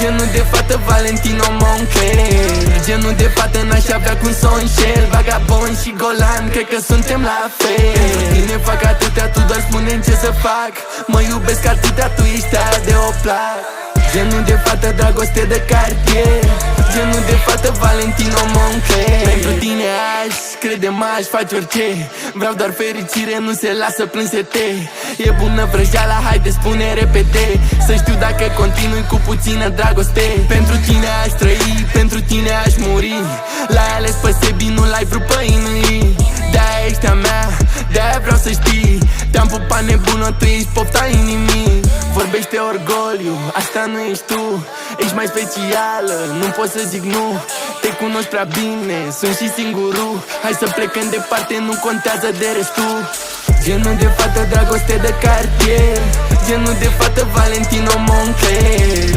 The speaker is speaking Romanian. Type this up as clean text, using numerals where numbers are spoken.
Genul de fată Valentino Moncler, genul de fată n-aș avea cum s-o înșel. Vagabond și golan, cred că suntem la fel. Pentru tine fac atâtea, tu doar spune-mi ce să fac. Mă iubesc atâtea, tu ești aia de oplac. Genul de fată dragoste de cartier, genul de fată Valentino Moncler. Pentru tine aș, crede-mă, aș face orice. Vreau doar fericire, nu se lasă plânsete. E bună vrăjeala, haide spune repede. Să știu dacă continui cu puțină dragoste. Pentru tine aș trăi, pentru tine aș muri. L-ai ales pe Sebi, nu l-ai vrut pe Inui. De-aia ești a mea, de-aia vreau să știi. Te-am pupat nebună, tu ești pofta inimii. Vorbește orgoliu, asta nu ești tu. Ești mai specială, nu pot să zic nu. Te cunoști prea bine, sunt și singurul. Hai să plecăm departe, nu contează de restul. Genul de fată dragoste de cartier, genul de fată Valentino Moncler.